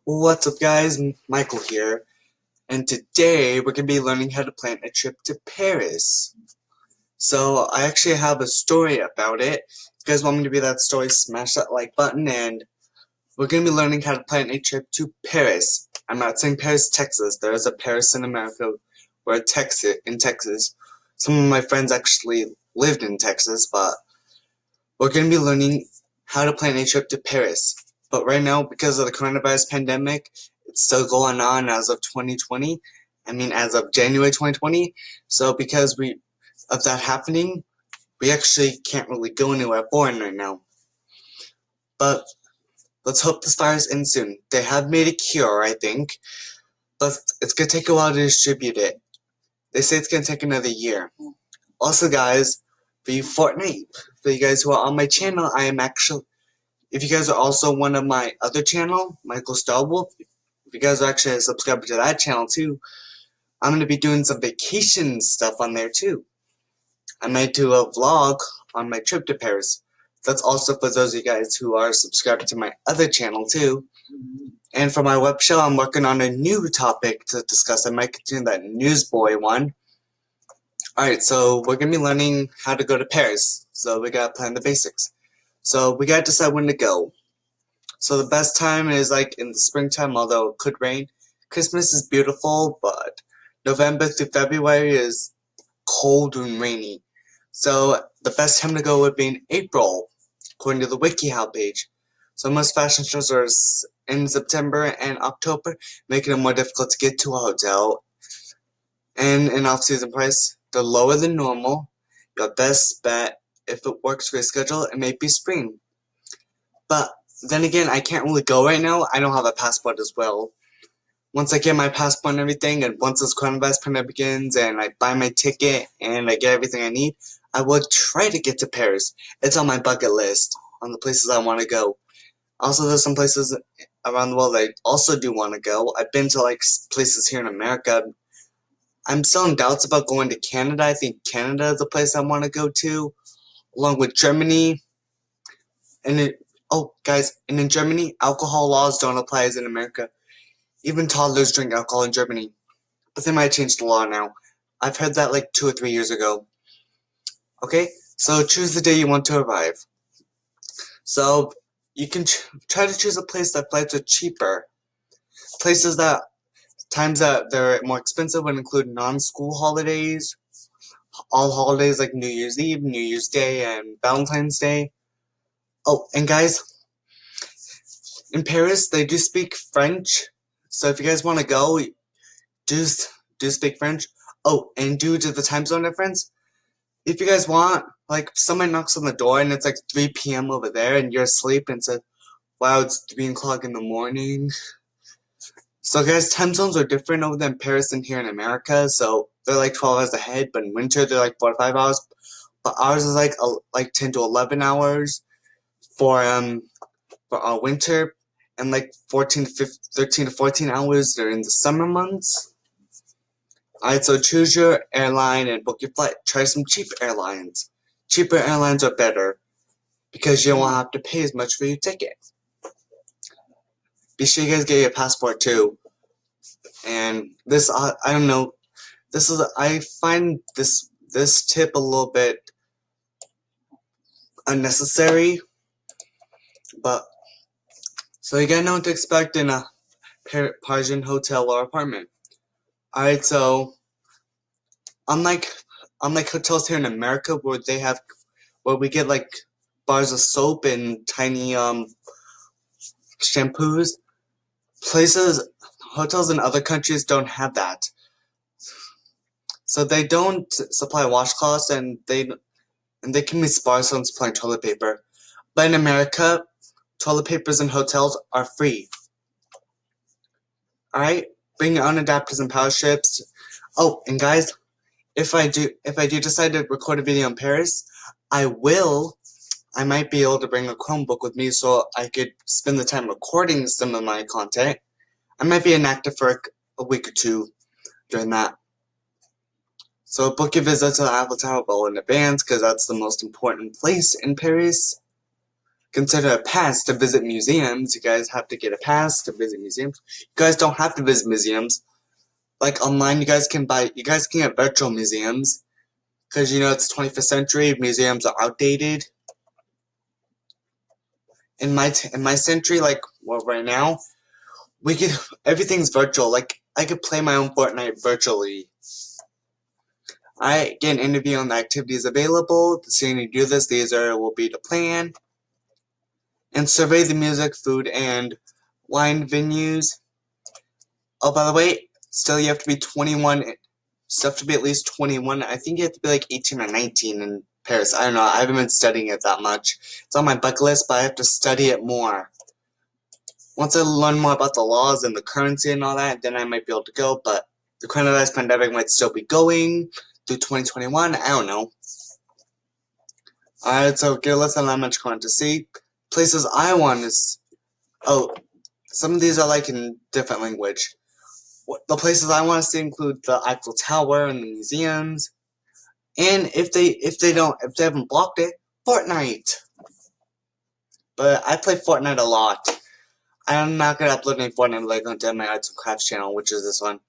What's up guys, Michael here, and today we're going to be learning how to plan a trip to Paris. So I actually have a story about it. If you guys want me to be that story, smash that like button, and we're going to be learning how to plan a trip to Paris. I'm not saying Paris, Texas. There is a Paris in America, where in Texas. Some of my friends actually lived in Texas, but we're going to be learning how to plan a trip to Paris. But right now, because of the coronavirus pandemic, it's still going on as of 2020. As of January 2020. So because of that happening, we actually can't really go anywhere foreign right now. But let's hope this virus ends soon. They have made a cure, I think, but it's going to take a while to distribute it. They say it's going to take another year. Also, guys, for you guys who are on my channel, if you guys are also one of my other channel, Michael Starwolf, if you guys are actually subscribed to that channel too, I'm going to be doing some vacation stuff on there too. I might do a vlog on my trip to Paris. That's also for those of you guys who are subscribed to my other channel too. And for my web show, I'm working on a new topic to discuss. I might continue that Newsboy one. Alright, so we're going to be learning how to go to Paris. So we got to plan the basics. So we got to decide when to go. So the best time is like in the springtime, although it could rain. Christmas is beautiful, but November through February is cold and rainy. So the best time to go would be in April, according to the WikiHow page. So most fashion shows are in September and October, making it more difficult to get to a hotel. And an off-season price, they're lower than normal. Your best bet, if it works for your schedule, it may be spring. But then again, I can't really go right now. I don't have a passport as well. Once I get my passport and everything, and once this coronavirus pandemic begins, and I buy my ticket, and I get everything I need, I will try to get to Paris. It's on my bucket list, on the places I want to go. Also, there's some places around the world I also do want to go. I've been to, like, places here in America. I'm still in doubts about going to Canada. I think Canada is a place I want to go to, along with Germany. Oh, guys, and in Germany, alcohol laws don't apply as in America. Even toddlers drink alcohol in Germany. But they might change the law now. I've heard that like 2 or 3 years ago. Okay, so choose the day you want to arrive. So you can try to choose a place that flights are cheaper. Times that they're more expensive would include non-school holidays, all holidays like New Year's Eve, New Year's Day, and Valentine's Day. Oh, and guys, in Paris, they do speak French. So if you guys want to go, do, do speak French. Oh, and due to the time zone difference, if you guys want, like, someone knocks on the door and it's like 3 p.m. over there and you're asleep and says, wow, it's 3 o'clock in the morning. So guys, time zones are different over there in Paris and here in America. So they're like 12 hours ahead, but in winter they're like 4 to 5 hours. But ours is like 10 to 11 hours for our winter, and like 13 to 14 hours during the summer months. Alright, so choose your airline and book your flight. Try some cheap airlines. Cheaper airlines are better because you won't have to pay as much for your ticket. Be sure you guys get your passport too. And this, I don't know, I find this tip a little bit unnecessary, but so you gotta know what to expect in a Parisian hotel or apartment. Alright, so unlike hotels here in America where we get like bars of soap and tiny shampoos, hotels in other countries don't have that. So they don't supply washcloths, and they can be sparse on supplying toilet paper. But in America, toilet papers in hotels are free. Alright? Bring your own adapters and power strips. Oh, and guys, if I do decide to record a video in Paris, I might be able to bring a Chromebook with me so I could spend the time recording some of my content. I might be inactive for a week or two during that. So book your visit to the Eiffel Tower well in advance, because that's the most important place in Paris. consider a pass to visit museums. You guys have to get a pass to visit museums. You guys don't have to visit museums. Like online, you guys can get virtual museums. Because, it's 21st century, museums are outdated. In my century, like, well, right now, everything's virtual. Like, I could play my own Fortnite virtually. I get an interview on the activities available. The sooner you do this, the easier it will be to plan. And survey the music, food, and wine venues. Oh, by the way, still you have to be 21. Still have to be at least 21. I think you have to be like 18 or 19 in Paris. I don't know. I haven't been studying it that much. It's on my bucket list, but I have to study it more. Once I learn more about the laws and the currency and all that, then I might be able to go. But the coronavirus pandemic might still be going through 2021. I don't know. Alright, so get a list of how much content to see. Places I want is... Oh, some of these are like in different language. The places I want to see include the Eiffel Tower and the museums. And if they haven't blocked it, Fortnite. But I play Fortnite a lot. I'm not gonna upload any Fortnite like onto my arts and crafts channel, which is this one.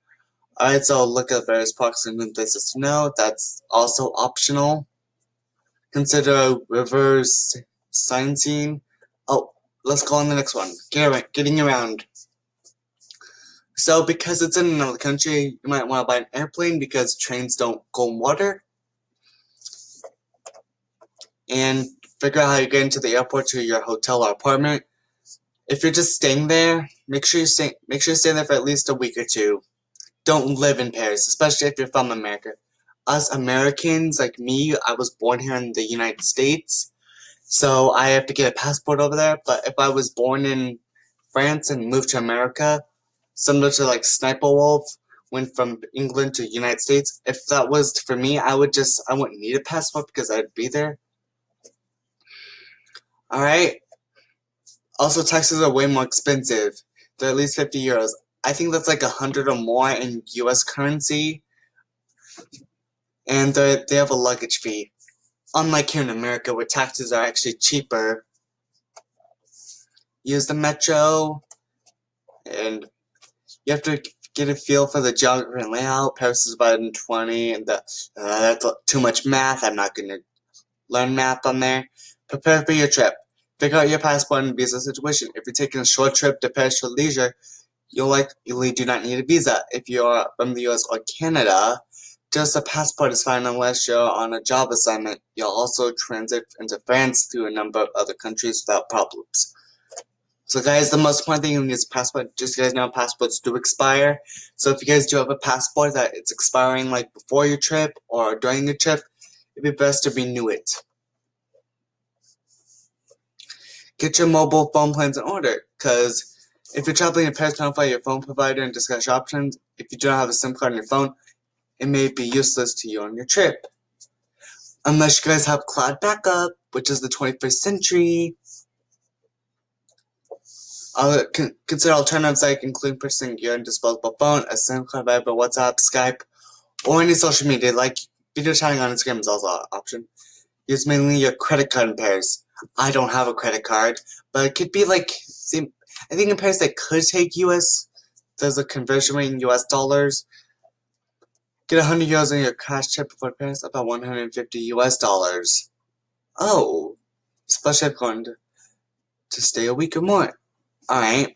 Alright, so look at various parks and places to know. That's also optional. Consider rivers, sightseeing. Oh, let's go on the next one. Getting around. So because it's in another country, you might want to buy an airplane because trains don't go in water. And figure out how you get into the airport to your hotel or apartment. If you're just staying there, make sure you stay there for at least a week or two. Don't live in Paris, especially if you're from America. Us Americans, like me, I was born here in the United States, so I have to get a passport over there. But if I was born in France and moved to America, similar to like Sniper Wolf, went from England to United States, if that was for me, I wouldn't need a passport because I'd be there. Alright? Also, taxes are way more expensive. They're at least 50 euros. I think that's like 100 or more in US currency. And they have a luggage fee. Unlike here in America, where taxes are actually cheaper. Use the metro, and you have to get a feel for the geography and layout. Paris is divided in 20, and that's too much math. I'm not going to learn math on there. Prepare for your trip. Figure out your passport and visa situation. If you're taking a short trip to Paris for leisure, you likely do not need a visa. If you're from the US or Canada, just a passport is fine unless you're on a job assignment. You'll also transit into France through a number of other countries without problems. So guys, the most important thing you need is a passport. Just so you guys know, passports do expire. So if you guys do have a passport that it's expiring like before your trip or during your trip, it'd be best to renew it. Get your mobile phone plans in order, because if you're traveling in Paris, notify your phone provider and discuss your options. If you don't have a SIM card on your phone, it may be useless to you on your trip. Unless you guys have cloud backup, which is the 21st century. Consider alternatives like including purchasing gear and disposable phone, a SIM card, Viber, WhatsApp, Skype, or any social media like video chatting on Instagram is also an option. Use mainly your credit card in Paris. I don't have a credit card, but it could be like, I think in Paris they could take US. There's a conversion rate in US dollars. Get 100 euros on your cash check before Paris, about 150 US dollars. Oh, especially if going to stay a week or more. Alright.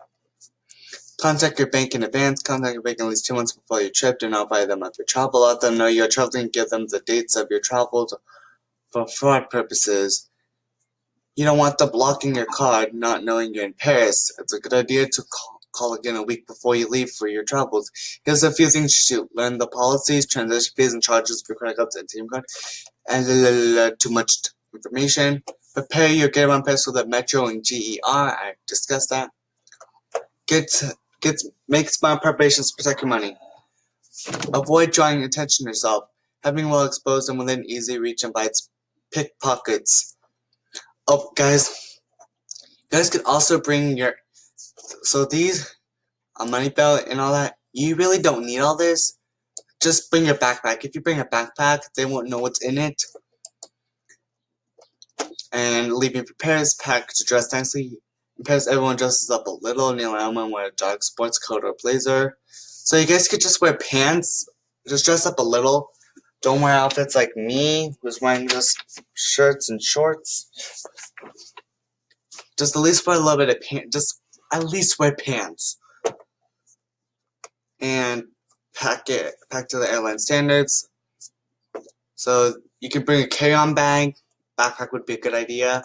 Contact your bank in advance. Contact your bank at least 2 months before your trip. Do notify them of your travel. Let them know you're traveling. Give them the dates of your travels for fraud purposes. You don't want them blocking your card, not knowing you're in Paris. It's a good idea to call again a week before you leave for your travels. Here's a few things you should learn: the policies, transaction fees, and charges for credit cards and ATM card. And too much information. Prepare your get around pass with the Metro and GER. I discussed that. Make smart preparations to protect your money. Avoid drawing attention to yourself. Having well exposed and within easy reach invites pickpockets. Oh, guys. You guys can also bring your... So these, a money belt and all that, you really don't need all this. Just bring your backpack. If you bring a backpack, they won't know what's in it. And leaving for Paris, packed to dress nicely. In Paris, everyone dresses up a little. Neil and Elma wear a dark sports coat or blazer. So you guys could just wear pants. Just dress up a little. Don't wear outfits like me, who's wearing just shirts and shorts. Just at least wear a little bit of pants. Just at least wear pants. And pack to the airline standards. So you can bring a carry-on bag. Backpack would be a good idea.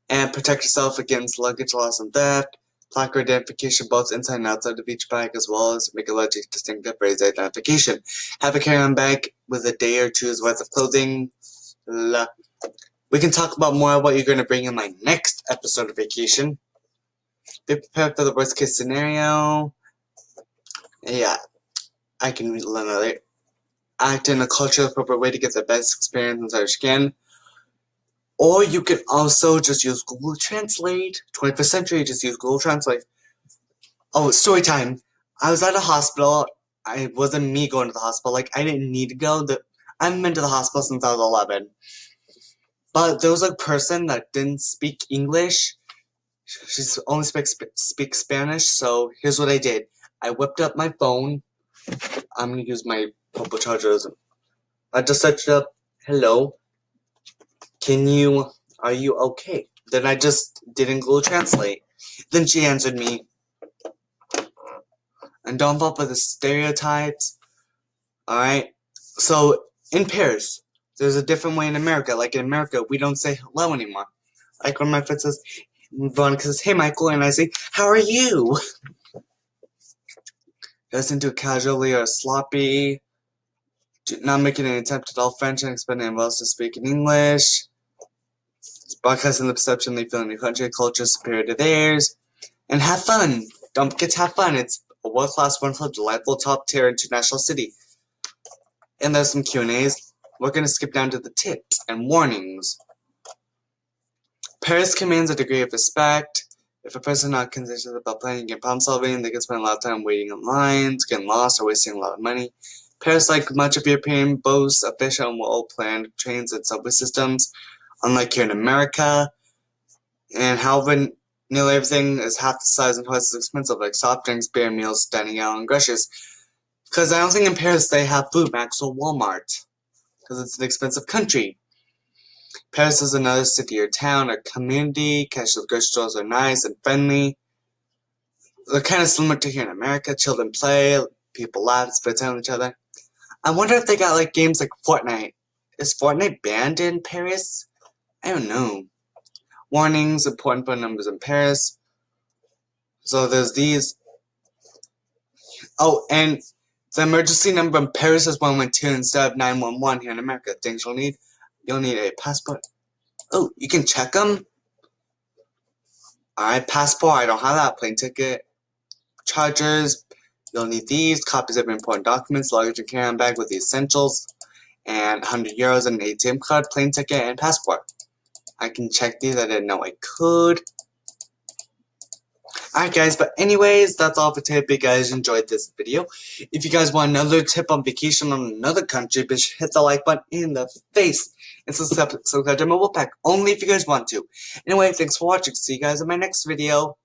And protect yourself against luggage loss and theft. Plaque identification both inside and outside of each bag, as well as make a legit distinctive for his identification. Have a carry-on bag with a day or two's worth of clothing. We can talk about more of what you're going to bring in my next episode of Vacation. Be prepared for the worst case scenario. Yeah, I can read another. Act in a culturally appropriate way to get the best experience inside your skin. Or you can also just use Google Translate. 21st century, just use Google Translate. Oh, story time. I was at a hospital. It wasn't me going to the hospital. Like, I didn't need to go. I haven't been to the hospital since I was 11. But there was a person that didn't speak English. She only speaks Spanish. So here's what I did. I whipped up my phone. I'm going to use my mobile chargers. I just searched up, hello. Are you okay? Then I just didn't Google Translate. Then she answered me. And don't fall for the stereotypes. Alright? So, in Paris, there's a different way in America. Like in America, we don't say hello anymore. Like when my friend says, Veronica says, hey Michael, and I say, how are you? Doesn't do casually or sloppy. Not making an attempt at all French and expecting anyone else to speak in English. Broadcasting the perception they feel in your country, culture superior to theirs. And have fun. Don't forget to have fun. It's a world-class, wonderful, delightful, top-tier international city. And there's some Q&As. We're going to skip down to the tips and warnings. Paris commands a degree of respect. If a person is not conscious about planning and problem solving, they can spend a lot of time waiting in lines, getting lost, or wasting a lot of money. Paris, like much of European, boasts efficient and well-planned trains and subway systems, unlike here in America. And however, nearly everything is half the size and twice as expensive, like soft drinks, beer, meals, dining out, and groceries. Because I don't think in Paris they have Food Max or Walmart. Because it's an expensive country. Paris is another city or town or community. Casual grocery stores are nice and friendly. They're kind of similar to here in America. Children play, people laugh, spend time with each other. I wonder if they got like games like Fortnite. Is Fortnite banned in Paris? I don't know. Warnings, important phone numbers in Paris. So there's these. Oh, and the emergency number in Paris is 112 instead of 911 here in America. Things you'll need a passport. Oh, you can check them? Alright, passport, I don't have that. Plane ticket. Chargers, you'll need these. Copies of important documents, luggage and carry-on bag with the essentials. And €100 and an ATM card, plane ticket, and passport. I can check these, I didn't know I could. Alright guys, but anyways, that's all for today. If you guys enjoyed this video. If you guys want another tip on vacation on another country, be sure to hit the like button in the face. And subscribe to my Wolfpack, only if you guys want to. Anyway, thanks for watching. See you guys in my next video.